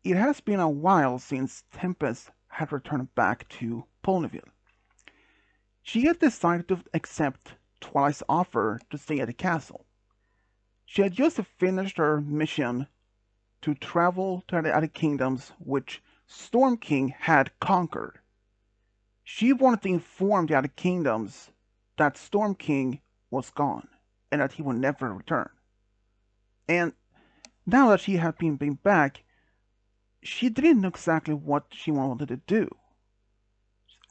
it has been a while since Tempest had returned back to Ponyville. She had decided to accept Twilight's offer to stay at the castle. She had just finished her mission to travel to the other kingdoms which Storm King had conquered. She wanted to inform the other kingdoms that Storm King was gone and that he would never return. And now that she had been back, she didn't know exactly what she wanted to do.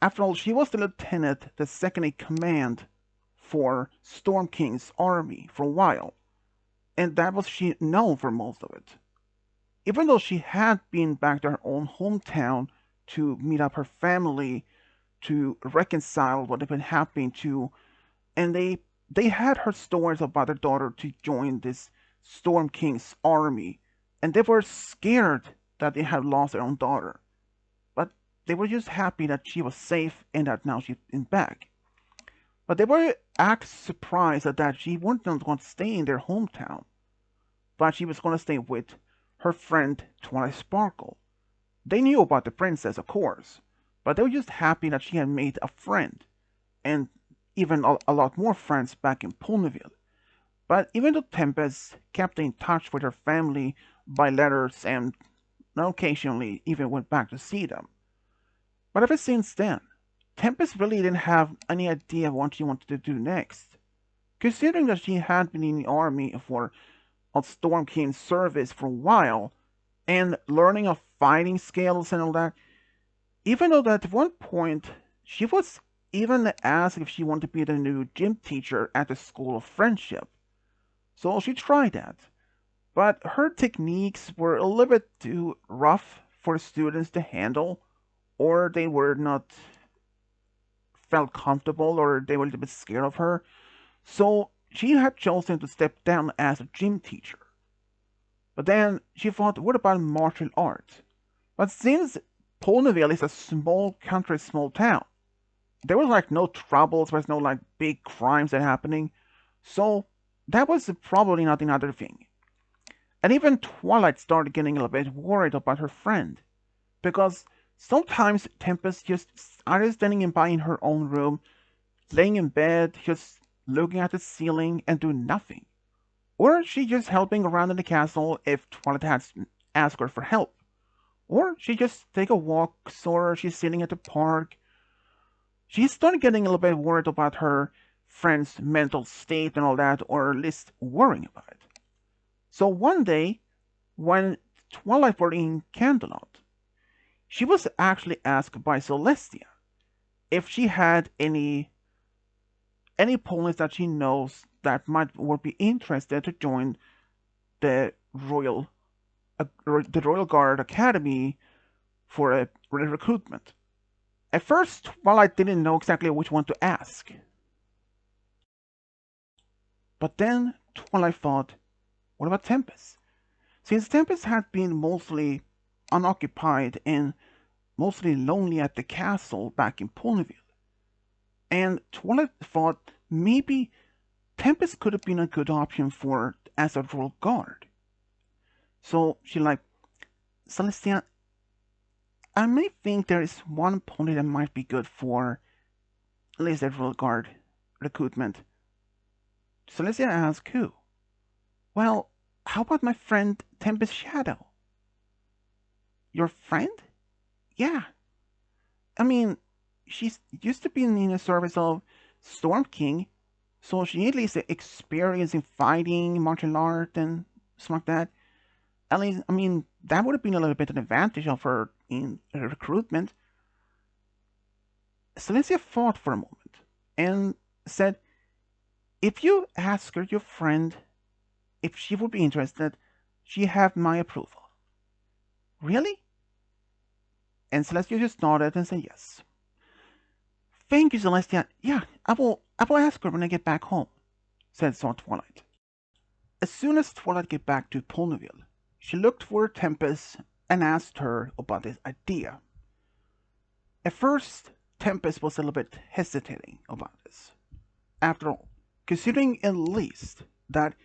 After all, she was the lieutenant, the second in command for Storm King's army for a while, and that was she known for most of it. Even though she had been back to her own hometown to meet up her family, to reconcile what had been happening to, and they had heard stories about their daughter to join this Storm King's army, and they were scared that they had lost their own daughter. But they were just happy that she was safe and that now she's back. But they were actually surprised that she wasn't going to stay in their hometown, but she was going to stay with her friend Twilight Sparkle. They knew about the princess, of course, but they were just happy that she had made a friend, and even a lot more friends back in Ponyville. But even though Tempest kept in touch with her family by letters and occasionally even went back to see them. But ever since then, Tempest really didn't have any idea what she wanted to do next. Considering that she had been in the army for of Storm King's service for a while, and learning of fighting skills and all that, even though at one point she was even asked if she wanted to be the new gym teacher at the School of Friendship. So she tried that. But her techniques were a little bit too rough for students to handle, or they were not felt comfortable, or they were a little bit scared of her. So she had chosen to step down as a gym teacher. But then she thought, what about martial arts? But since Ponyville is a small country, small town, there was like no troubles, there was no like big crimes that happening. So that was probably not another thing. And even Twilight started getting a little bit worried about her friend, because sometimes Tempest just either standing by in her own room, laying in bed, just looking at the ceiling and doing nothing. Or she just helping around in the castle if Twilight had asked her for help. Or she just take a walk, or she's sitting at the park. She started getting a little bit worried about her friend's mental state and all that, or at least worrying about it. So one day, when Twilight were in Canterlot, she was actually asked by Celestia if she had any ponies that she knows that would be interested to join the Royal Guard Academy for a recruitment. At first, Twilight didn't know exactly which one to ask. But then Twilight thought, what about Tempest? Since Tempest had been mostly unoccupied and mostly lonely at the castle back in Ponyville, and Twilight thought maybe Tempest could have been a good option for as a royal guard. So she like, Celestia, I may think there is one pony that might be good for at least a royal guard recruitment. Celestia asked who? Well, how about my friend Tempest Shadow? Your friend? Yeah. I mean, she's used to be in the service of Storm King, so she at least experienced in fighting, martial art, and stuff like that. At least, I mean, that would have been a little bit an advantage of her in recruitment. Celestia thought for a moment and said, if you ask her, your friend, if she would be interested, she have my approval. Really? And Celestia just nodded and said yes. Thank you, Celestia. Yeah, I will ask her when I get back home, said Twilight. As soon as Twilight get back to Ponyville, she looked for Tempest and asked her about this idea. At first, Tempest was a little bit hesitating about this. After all, considering at least that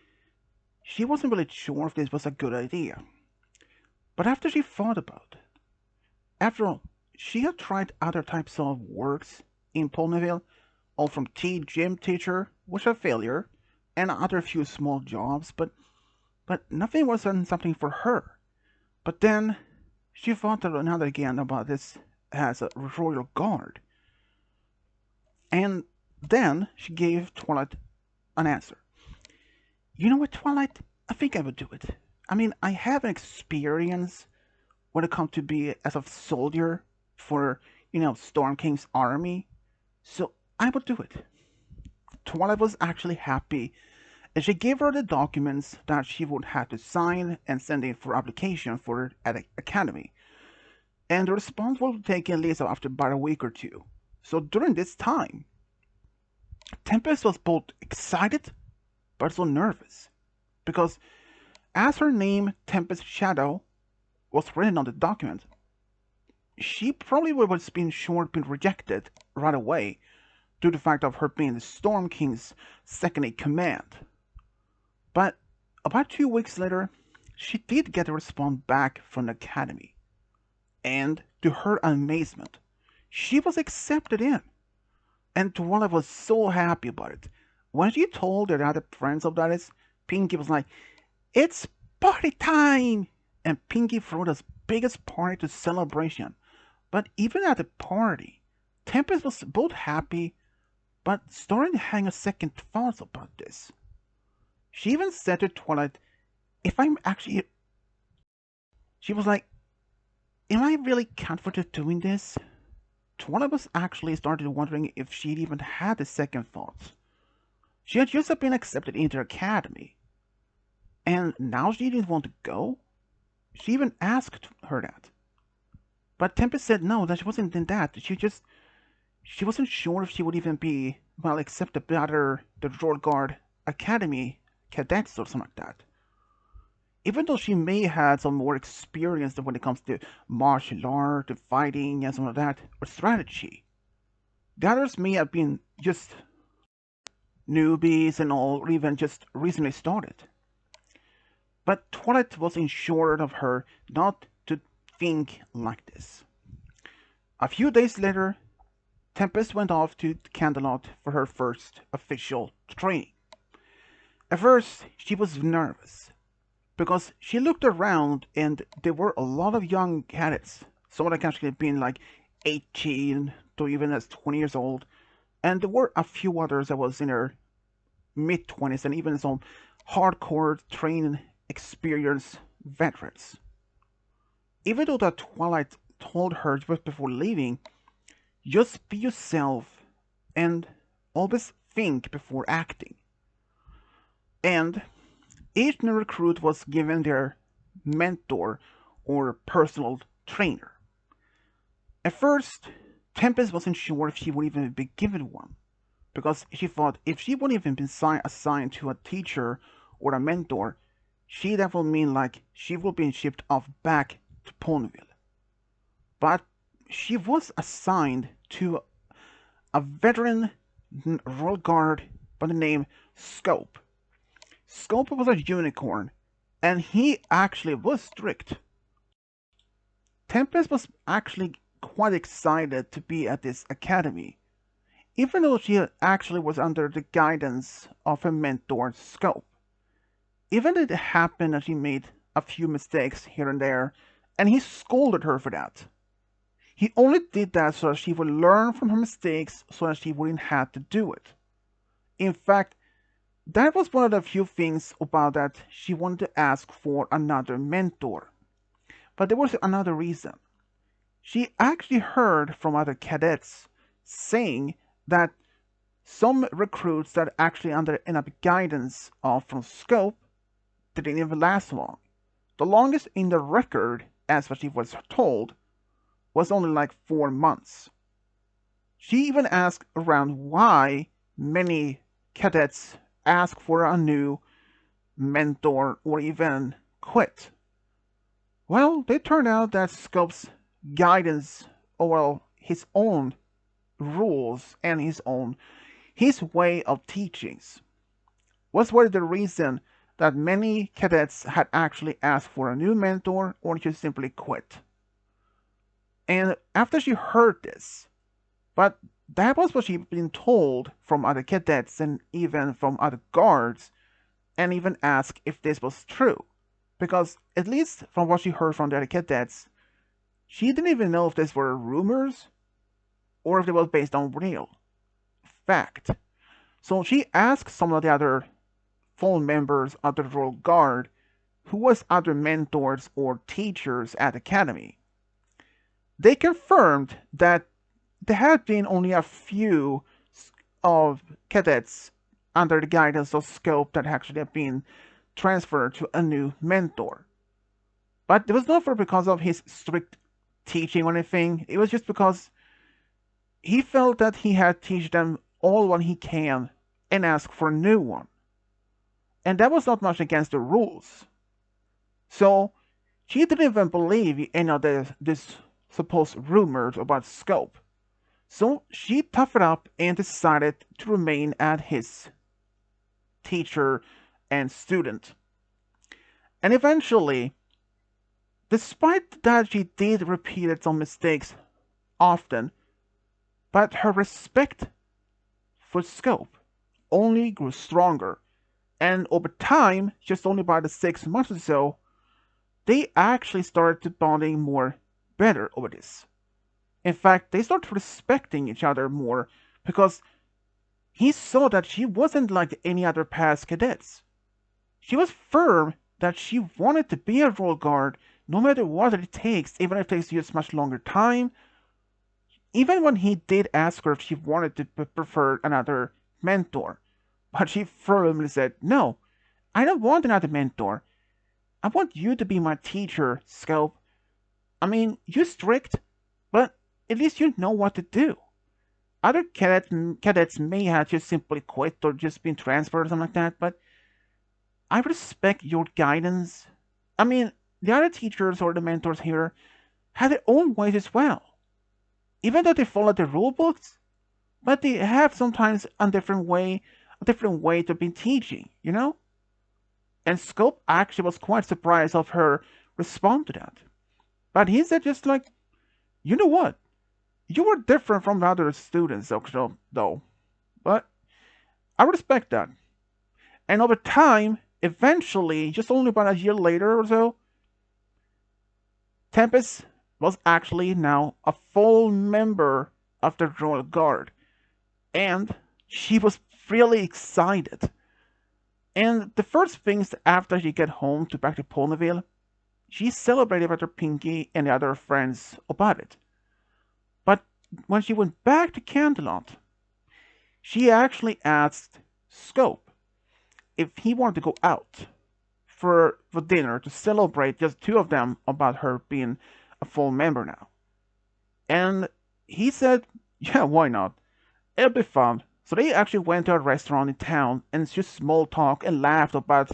she wasn't really sure if this was a good idea. But after she thought about it, after all, she had tried other types of works in Ponyville, all from gym teacher, which was a failure, and other few small jobs, but nothing was something for her. But then she thought another again about this as a royal guard, and then she gave Twilight an answer. You know what, Twilight? I think I would do it. I mean, I have an experience when it comes to be as a soldier for, Storm King's army, so I would do it. Twilight was actually happy, and she gave her the documents that she would have to sign and send in for application for at the academy. And the response will take at least after about a week or two. So during this time, Tempest was both excited but also nervous, because as her name, Tempest Shadow, was written on the document, she probably would have been rejected right away due to the fact of her being the Storm King's second in command. But about 2 weeks later, she did get a response back from the academy, and to her amazement, she was accepted in. And Twilight was so happy about it. When she told her other friends of that, Pinkie was like, "It's party time!" And Pinkie threw the biggest party to celebration. But even at the party, Tempest was both happy, but starting to hang a second thoughts about this. She even said to Twilight, "If I'm actually..." She was like, "Am I really confident doing this?" Twilight was actually started wondering if she'd even had a second thought. She had just been accepted into the academy, and now she didn't want to go? She even asked her that. But Tempest said no, that she wasn't in that. She wasn't sure if she would even be, well, accepted by the Royal Guard Academy cadets or something like that. Even though she may have some more experience when it comes to martial art, and fighting, and some of that, or strategy. The others may have been just newbies and all, or even just recently started. But Twilight was assured of her not to think like this. A few days later, Tempest went off to Canterlot for her first official training. At first, she was nervous, because she looked around and there were a lot of young cadets, some of them actually being like 18 to even as 20 years old, and there were a few others that was in their mid-20s and even some hardcore training experienced veterans. Even though that Twilight told her just before leaving, just be yourself and always think before acting. And each new recruit was given their mentor or personal trainer. At first, Tempest wasn't sure if she would even be given one, because she thought if she wouldn't even be assigned to a teacher or a mentor, that would mean like she would be shipped off back to Ponyville. But she was assigned to a veteran Royal Guard by the name Scope. Scope was a unicorn, and he actually was strict. Tempest was actually quite excited to be at this academy, even though she actually was under the guidance of her mentor, Scope. Even it happened that she made a few mistakes here and there, and he scolded her for that. He only did that so that she would learn from her mistakes so that she wouldn't have to do it. In fact, that was one of the few things about that she wanted to ask for another mentor. But there was another reason. She actually heard from other cadets saying that some recruits that actually under enough guidance from Scope didn't even last long. The longest in the record, as what she was told, was only like 4 months. She even asked around why many cadets ask for a new mentor or even quit. Well, it turned out that Scope's guidance, or well, his own rules and his way of teachings was one of the reason that many cadets had actually asked for a new mentor or just simply quit. And after she heard this, but that was what she'd been told from other cadets and even from other guards, and even asked if this was true. Because, at least from what she heard from the other cadets, she didn't even know if these were rumors or if it was based on real fact. So she asked some of the other full members of the Royal Guard who was other mentors or teachers at the academy. They confirmed that there had been only a few of cadets under the guidance of Scope that actually have been transferred to a new mentor. But it was not for because of his strict teaching or anything. It was just because he felt that he had to teach them all what he can and ask for a new one. And that was not much against the rules. So she didn't even believe any of this supposed rumors about Scope. So she toughed up and decided to remain as his teacher and student. And eventually, despite that she did repeat some mistakes often, but her respect for Scope only grew stronger. And over time, just only by the 6 months or so, they actually started to bonding more better over this. In fact, they started respecting each other more because he saw that she wasn't like any other past cadets. She was firm that she wanted to be a Royal Guard no matter what it takes, even if it takes just much longer time. Even when he did ask her if she wanted to prefer another mentor, but she firmly said, "No, I don't want another mentor. I want you to be my teacher, Scope. I mean, you're strict, but at least you know what to do. Other cadets may have just simply quit or just been transferred or something like that, but I respect your guidance. I mean, the other teachers or the mentors here have their own ways as well. Even though they follow the rule books, but they have sometimes a different way to be teaching, you know?" And Scope actually was quite surprised of her respond to that. But he said just like, "You know what? You were different from the other students, though. But I respect that." And over time, eventually, just only about a year later or so, Tempest was actually now a full member of the Royal Guard. And she was really excited. And the first things after she got home to back to Ponyville, she celebrated with her Pinky and the other friends about it. But when she went back to Canterlot, she actually asked Scope if he wanted to go out for dinner to celebrate just two of them about her being a full member now. And he said, "Yeah, why not? It'll be fun." So they actually went to a restaurant in town and just small talk and laughed about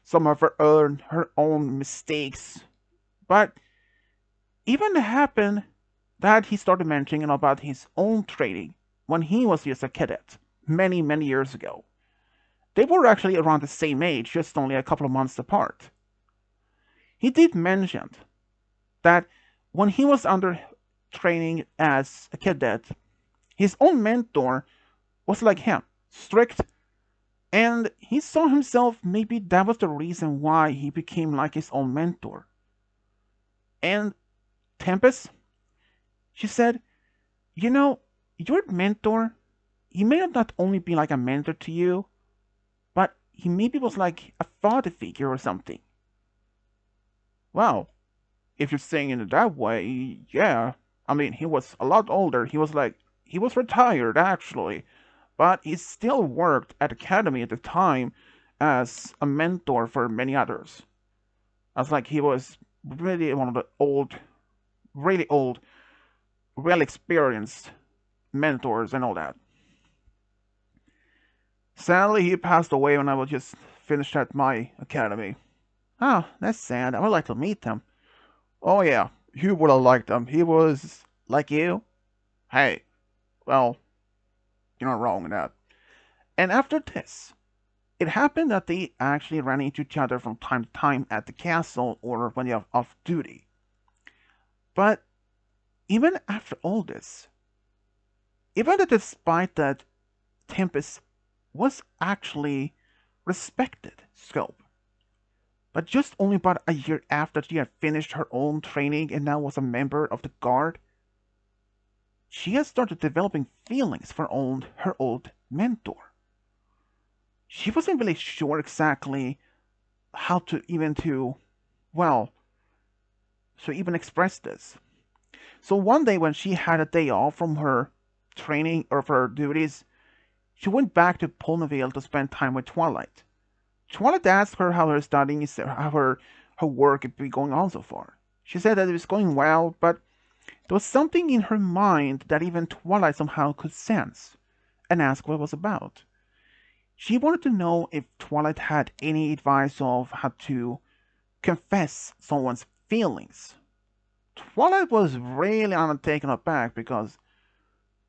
some of her own mistakes. But even happened that he started mentioning about his own training when he was just a cadet many, many years ago. They were actually around the same age, just only a couple of months apart. He did mention that when he was under training as a cadet, his own mentor was like him, strict, and he saw himself maybe that was the reason why he became like his own mentor. And Tempest, she said, "You know, your mentor, he may not only be like a mentor to you, but he maybe was like a father figure or something." Wow, if you're saying it that way, yeah. I mean, he was a lot older. He was retired actually, but he still worked at Academy at the time as a mentor for many others. As like he was really one of the really old, well experienced mentors and all that. Sadly, he passed away when I was just finished at my academy. Oh, that's sad. I would like to meet him. Oh yeah, you would have liked him. He was like you. Hey, well, you're not wrong in that. And after this, It happened that they actually ran into each other from time to time at the castle or when they were off duty. But even after all this, even despite that, Tempest was actually respected Scope. But just only about a year after she had finished her own training and now was a member of the guard, she had started developing feelings for her old mentor. She wasn't really sure exactly how to well, to even express this. So one day when she had a day off from her training or her duties, she went back to Ponyville to spend time with Twilight. Twilight asked her how her studies, how her work had been going on so far. She said that it was going well, but there was something in her mind that even Twilight somehow could sense, and asked what it was about. She wanted to know if Twilight had any advice of how to confess someone's feelings. Twilight was really taken aback because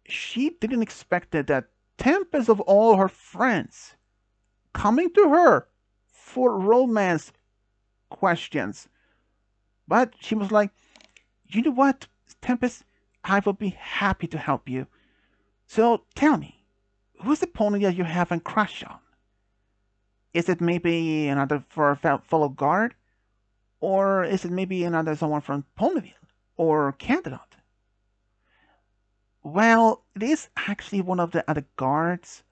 she didn't expect that Tempest of all her friends coming to her for romance questions. But she was like, you know what, Tempest, I will be happy to help you. So tell me, who's the pony that you have a crush on? Is it maybe another for a fellow guard? Or is it maybe another someone from Ponyville? Or Canterlot? Well, it is actually one of the other guards.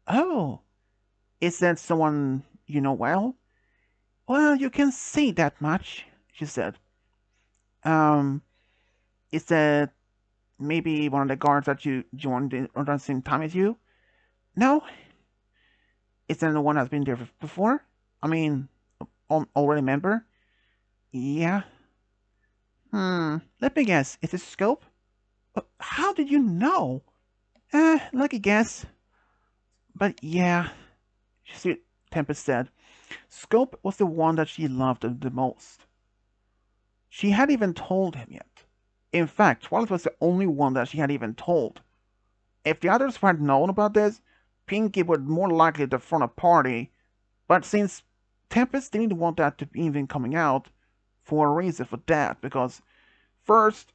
Oh, is that someone you know well? Well, you can say that much, she said. Um, is that maybe one of the guards that you joined around the same time as you? No? Is that the one that's been there before? I mean, already member? Yeah. Let me guess. Is it Scope? How did you know? Lucky guess. But yeah, Tempest said. Scope was the one that she loved the most. She hadn't even told him yet. In fact, Twilight was the only one that she had even told. If the others had known about this, Pinkie would more likely to front a party, but since Tempest didn't want that to be even coming out, for a reason for that, because first,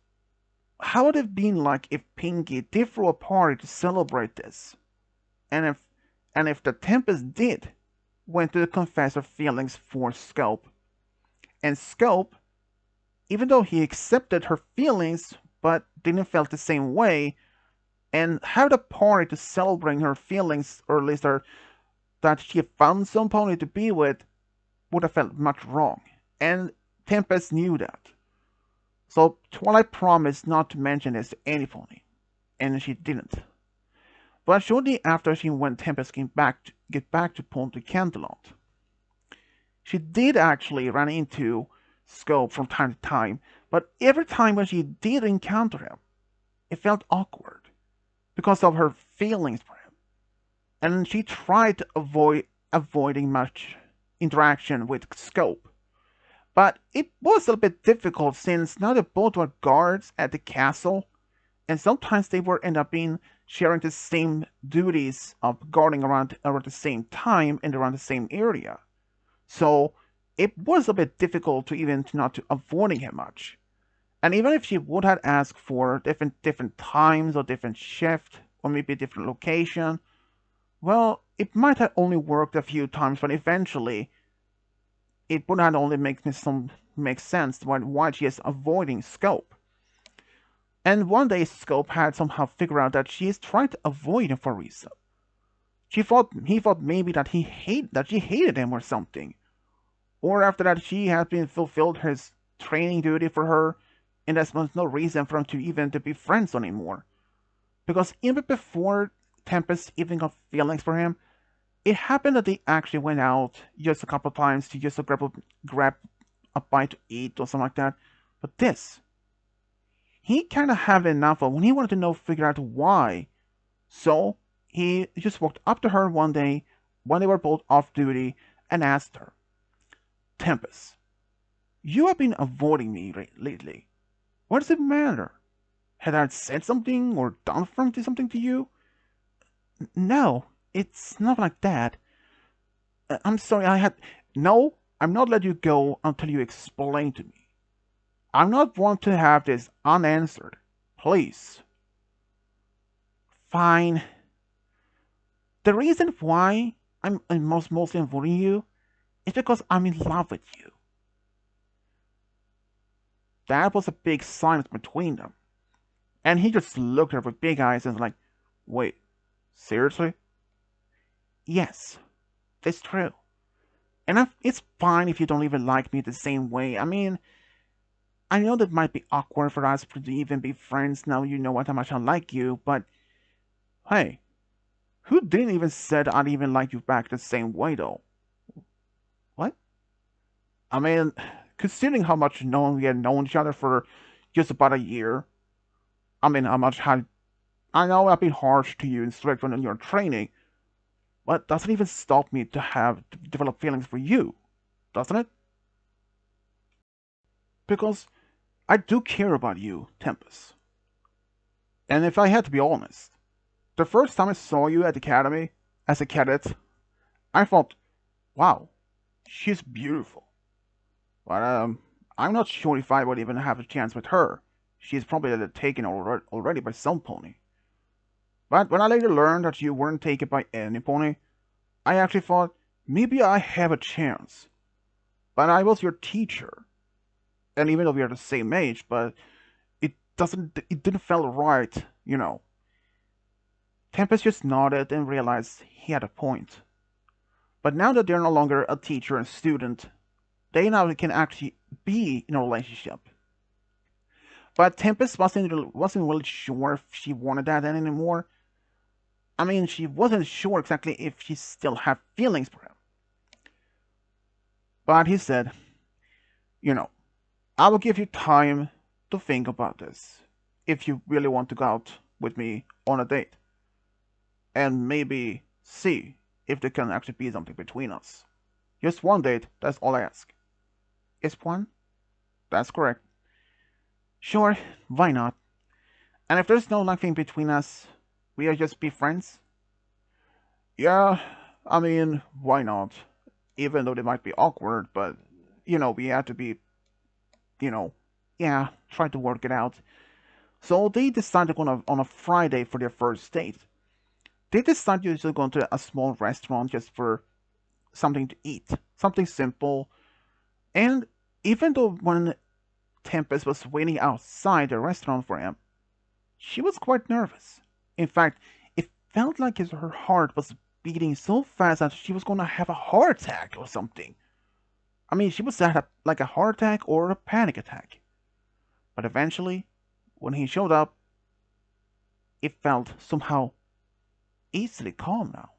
how would it have been like if Pinkie did throw a party to celebrate this? And if the Tempest did went to confess her feelings for Scope, and Scope, even though he accepted her feelings but didn't feel the same way, and had a party to celebrate her feelings, or at least that she found some pony to be with, would have felt much wrong. And Tempest knew that. So Twilight promised not to mention this to any pony, and she didn't. But shortly after when Tempest came back get back to Canterlot, she did actually run into Scope from time to time, but every time when she did encounter him, it felt awkward because of her feelings for him, and she tried to avoiding much interaction with Scope. But it was a bit difficult since now they both were guards at the castle, and sometimes they were end up being sharing the same duties of guarding around the same time and around the same area. So it was a bit difficult to even not to avoiding him much. And even if she would have asked for different times or different shift or maybe a different location, well, it might have only worked a few times, but eventually it would not only make sense why she is avoiding Scope. And one day Scope had somehow figured out that she is trying to avoid him for a reason. He thought maybe that she hated him or something. Or after that she had been fulfilled his training duty for her, and there was no reason for them to even to be friends anymore. Because even before Tempest even got feelings for him, it happened that they actually went out just a couple of times to just grab a bite to eat or something like that. But this, he kind of had enough of when he wanted to figure out why. So he just walked up to her one day when they were both off duty and asked her, Tempest, you have been avoiding me lately. What does it matter? Had I said something or done something to you? No, it's not like that. I'm sorry, I had. No, I'm not letting you go until you explain to me. I'm not want to have this unanswered. Please. Fine. The reason why I'm mostly avoiding you is because I'm in love with you. That was a big silence between them. And he just looked at her with big eyes and was like, wait, seriously? Yes, that's true. And it's fine if you don't even like me the same way. I mean, I know that might be awkward for us to even be friends now you know how much I like you, but hey, who didn't even said I'd even like you back the same way though? What? I mean, considering how much we had known each other for just about a year, I mean, how much had I know I've been harsh to you and strict on your training, but doesn't even stop me to develop feelings for you, doesn't it? Because I do care about you, Tempest. And if I had to be honest, the first time I saw you at the academy as a cadet, I thought, wow, she's beautiful. But I'm not sure if I would even have a chance with her. She's probably taken already by some pony. But when I later learned that you weren't taken by any pony, I actually thought maybe I have a chance. But I was your teacher, and even though we are the same age, but it didn't feel right, you know. Tempest just nodded and realized he had a point. But now that they're no longer a teacher and student, they now can actually be in a relationship. But Tempest wasn't really sure if she wanted that anymore. I mean, she wasn't sure exactly if she still had feelings for him. But he said, you know, I will give you time to think about this if you really want to go out with me on a date. And maybe see if there can actually be something between us. Just one date, that's all I ask. Is one? That's correct. Sure, why not? And if there's no nothing between us, we'll just be friends? Yeah, I mean, why not? Even though they might be awkward, but, we have to be, you know, yeah, try to work it out. So they decided to go on a Friday for their first date. They decided to go to a small restaurant just for something to eat, something simple. And even though when Tempest was waiting outside the restaurant for him, she was quite nervous. In fact, it felt like her heart was beating so fast that she was going to have a heart attack or something. I mean, she was at like a heart attack or a panic attack. But eventually, when he showed up, it felt somehow easily calm now.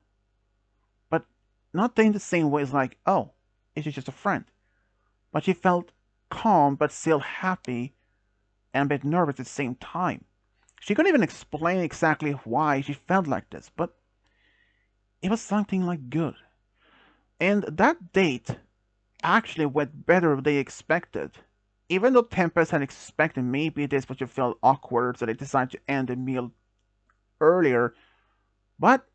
But not in the same way as like, oh, it's just a friend. But she felt calm but still happy and a bit nervous at the same time. She couldn't even explain exactly why she felt like this, but it was something like good. And that date actually went better than they expected. Even though Tempest had expected maybe this would feel awkward, so they decided to end the meal earlier, but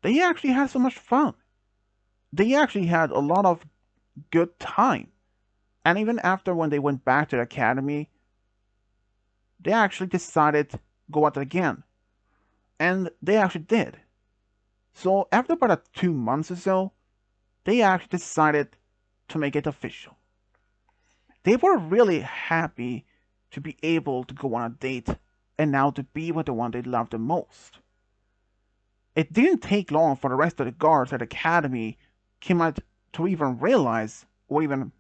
they actually had so much fun. They actually had a lot of good time. And even after when they went back to the academy, they actually decided to go out again. And they actually did. So after about 2 months or so, they actually decided to make it official. They were really happy to be able to go on a date and now to be with the one they loved the most. It didn't take long for the rest of the guards at the academy came out to even realize or even,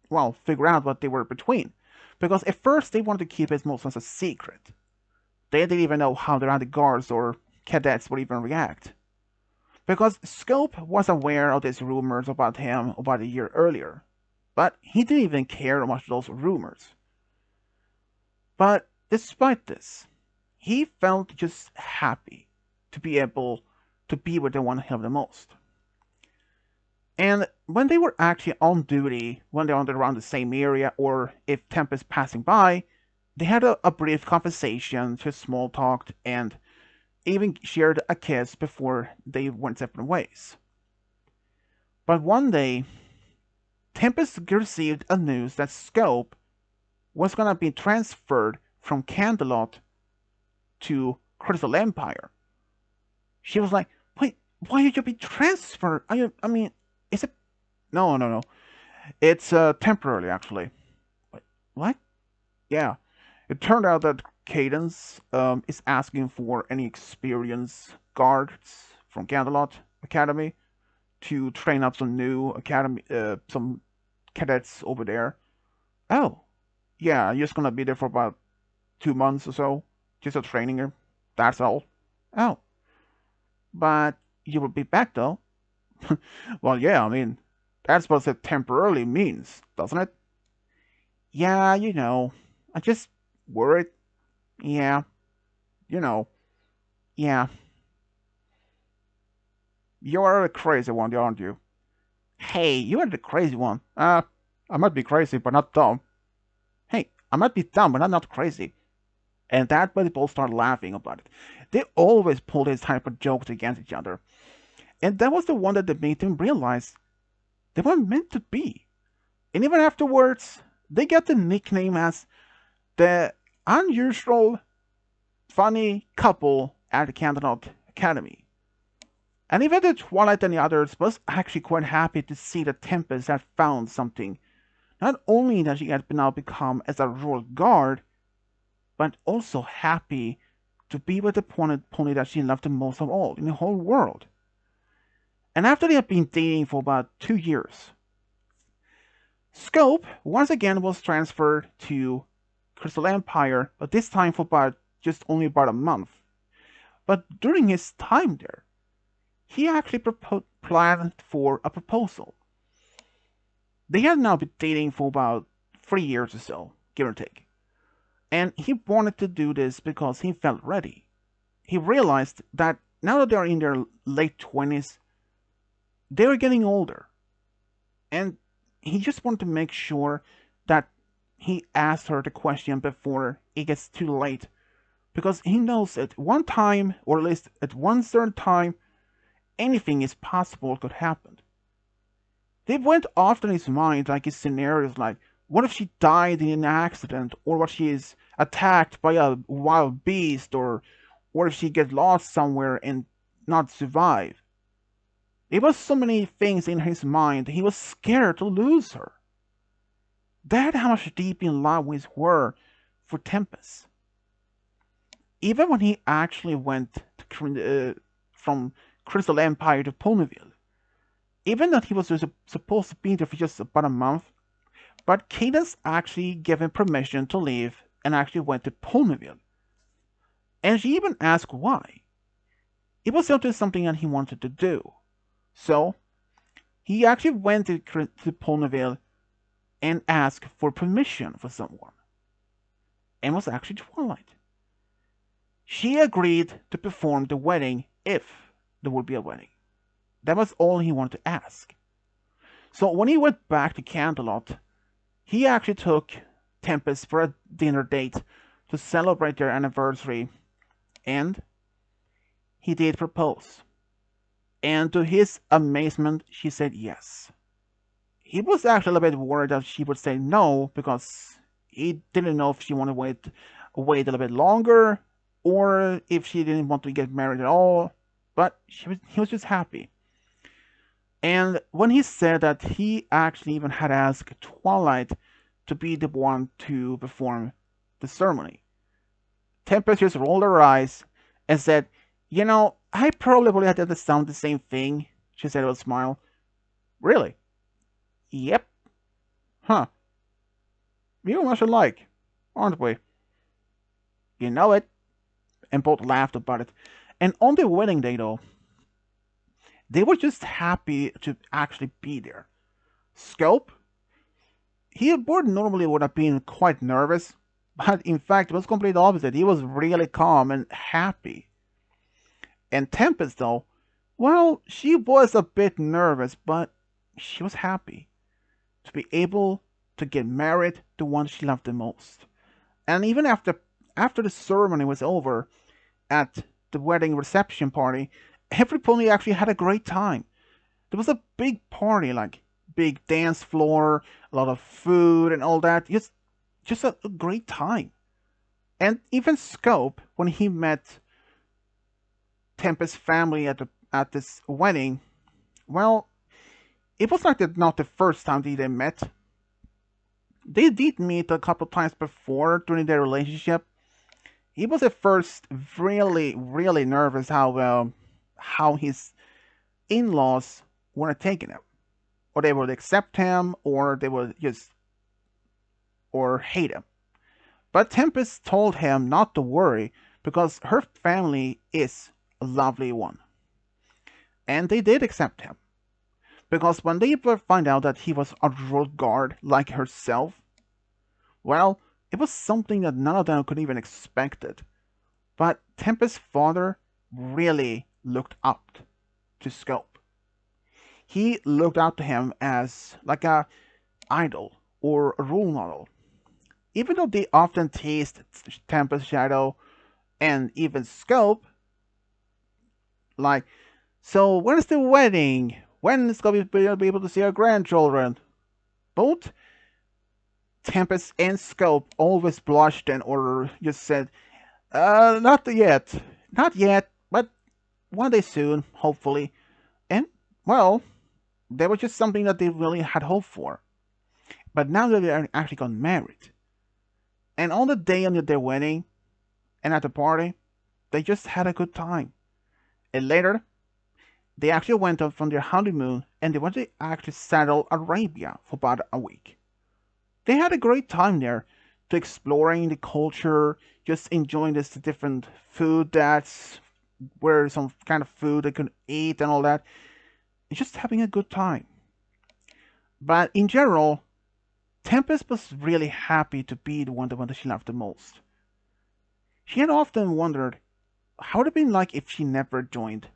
well, figure out what they were between. Because at first they wanted to keep it most as a secret. They didn't even know how the other guards or cadets would even react. Because Scope was aware of these rumors about him about a year earlier, but he didn't even care much those rumors. But despite this, he felt just happy to be able to be with the one he loved the most. And when they were actually on duty, when they were around the same area, or if Tempest passing by, they had a brief conversation, just small talked, and even shared a kiss before they went separate ways. But one day, Tempest received a news that Scope was gonna be transferred from Canterlot to Crystal Empire. She was like, "Wait, why did you be transferred? I mean, is it? No, no, no. It's temporarily, actually. Wait, what? Yeah. It turned out that Cadence is asking for any experienced guards from Canterlot Academy to train up some new academy, some cadets over there. Oh, yeah, you're just gonna be there for about 2 months or so, just a training her. That's all. Oh, but you will be back though. Well, yeah, I mean, that's what it temporarily means, doesn't it? Yeah, I just worried. Yeah, you know, yeah. You're a crazy one, aren't you? Hey, you are the crazy one. I might be crazy, but not dumb. Hey, I might be dumb, but I'm not crazy. And that's why they both start laughing about it. They always pull these type of jokes against each other. And that was the one that made them realize they weren't meant to be. And even afterwards, they get the nickname as the unusual, funny couple at the Canterlot Academy. And even the Twilight and the others was actually quite happy to see that Tempest had found something. Not only that she had now become as a royal guard, but also happy to be with the pony that she loved the most of all in the whole world. And after they had been dating for about 2 years, Scope once again was transferred to Crystal Empire, but this time for only about a month. But during his time there, he actually planned for a proposal. They had now been dating for about 3 years or so, give or take. And he wanted to do this because he felt ready. He realized that now that they're in their late 20s, they were getting older. And he just wanted to make sure that he asked her the question before it gets too late. Because he knows at one time, or at least at one certain time, anything is possible could happen. They went off in his mind like his scenarios like, what if she died in an accident, or what she is attacked by a wild beast, or if she gets lost somewhere and not survive. There was so many things in his mind, he was scared to lose her. That's how much deep in love we were for Tempest. Even when he actually went from Crystal Empire to Ponyville, even though he was supposed to be there for just about a month, but Cadence actually gave him permission to leave and actually went to Ponyville. And she even asked why. It was simply something that he wanted to do. So, he actually went to Ponyville and asked for permission for someone. And it was actually Twilight. She agreed to perform the wedding if there would be a wedding. That was all he wanted to ask. So when he went back to Canterlot, he actually took Tempest for a dinner date to celebrate their anniversary, and he did propose. And to his amazement, she said yes. He was actually a little bit worried that she would say no because he didn't know if she wanted to wait a little bit longer or if she didn't want to get married at all. But he was just happy. And when he said that, he actually even had asked Twilight to be the one to perform the ceremony. Tempest just rolled her eyes and said, I probably would have done the same thing, she said with a smile. Really? Yep. Huh. We're much alike, aren't we? You know it. And both laughed about it. And on the wedding day, though, they were just happy to actually be there. Scope, he would normally would have been quite nervous, but in fact it was completely opposite. He was really calm and happy. And Tempest, though, well, she was a bit nervous, but she was happy to be able to get married to the one she loved the most. And even after the ceremony was over, at the wedding reception party, everybody actually had a great time. There was a big party, like big dance floor, a lot of food and all that. Just a great time. And even Scope, when he met Tempest's family at this wedding, well, it was like not the first time they met. They did meet a couple times before during their relationship. He was at first really, really nervous how his in-laws weren't taking him, or they would accept him, or they would just or hate him. But Tempest told him not to worry because her family is a lovely one, and they did accept him. Because when they find out that he was a road guard like herself, well, it was something that none of them could even expected. But Tempest's father really looked up to Scope. He looked up to him as like a idol or a role model. Even though they often teased Tempest Shadow and even Scope, like, so when's the wedding? When is going to be able to see our grandchildren? Both Tempest and Scope always blushed and or just said, not yet. Not yet, but one day soon, hopefully. And, well, that was just something that they really had hoped for. But now that they actually got married, and on the day of their wedding, and at the party, they just had a good time. And later, they actually went on from their honeymoon, and they went to actually Saudi Arabia for about a week. They had a great time there, to exploring the culture, just enjoying this different food that's where some kind of food they could eat and all that, and just having a good time. But in general, Tempest was really happy to be the one that she loved the most. She had often wondered how it would have been like if she never joined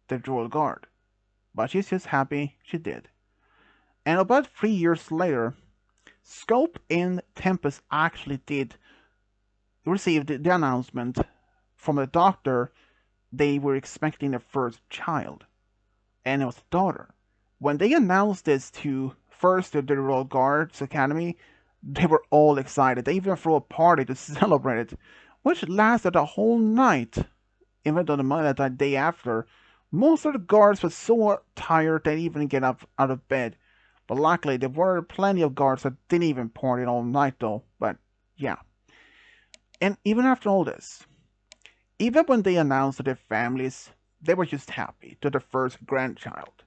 the Royal Guard, but she's just happy she did. And about 3 years later, Scope and Tempest actually did receive the announcement from the doctor they were expecting their first child, and it was a daughter. When they announced this to first the Royal Guards Academy, they were all excited. They even threw a party to celebrate it, which lasted a whole night. Even though the day after, most of the guards were so tired they didn't even get up out of bed. But luckily, there were plenty of guards that didn't even party all night though. But yeah. And even after all this, even when they announced to their families, they were just happy to their first grandchild.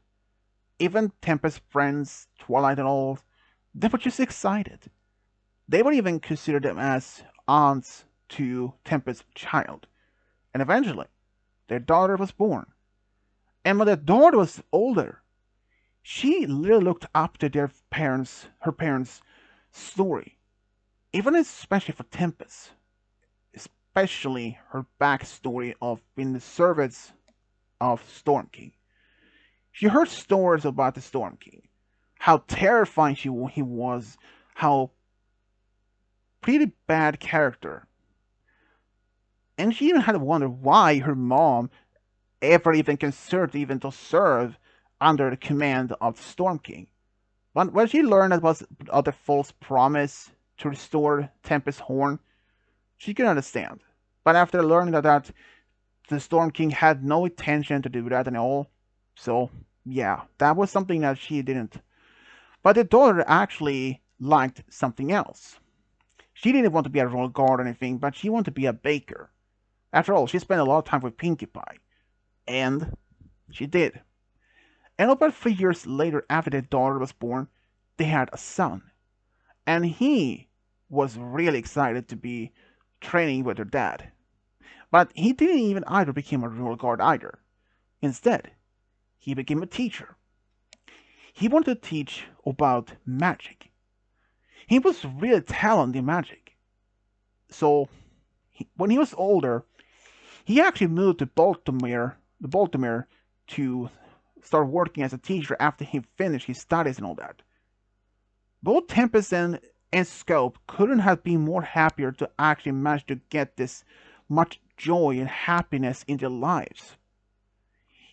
Even Tempest's friends, Twilight and all, they were just excited. They would even consider them as aunts to Tempest's child. And eventually, their daughter was born. And when their daughter was older, she literally looked up to her parents' story. Even especially for Tempest. Especially her backstory of being the servants of Storm King. She heard stories about the Storm King. How terrifying he was. How pretty bad character. And she even had to wonder why her mom ever even considered even to serve under the command of the Storm King. But when she learned that was the false promise to restore Tempest Horn, she could understand. But after learning that the Storm King had no intention to do that at all, so yeah, that was something that she didn't. But the daughter actually liked something else. She didn't want to be a royal guard or anything, but she wanted to be a baker. After all, she spent a lot of time with Pinkie Pie. And she did. And about 3 years later, after their daughter was born, they had a son. And he was really excited to be training with her dad. But he didn't even either become a royal guard either. Instead, he became a teacher. He wanted to teach about magic. He was really talented in magic. So, when he was older, he actually moved to Baltimore to start working as a teacher after he finished his studies and all that. Both Tempest and Scope couldn't have been more happier to actually manage to get this much joy and happiness in their lives.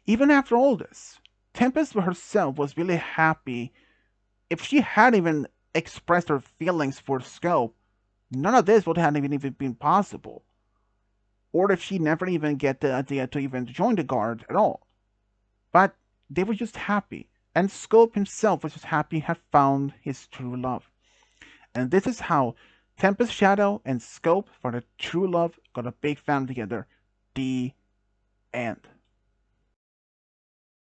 Even after all this, Tempest herself was really happy. If she hadn't even expressed her feelings for Scope, none of this would have even been possible. Or if she never even get the idea to even join the guard at all. But they were just happy. And Scope himself was just happy he had found his true love. And this is how Tempest Shadow and Scope for the true love got a big family together. The end.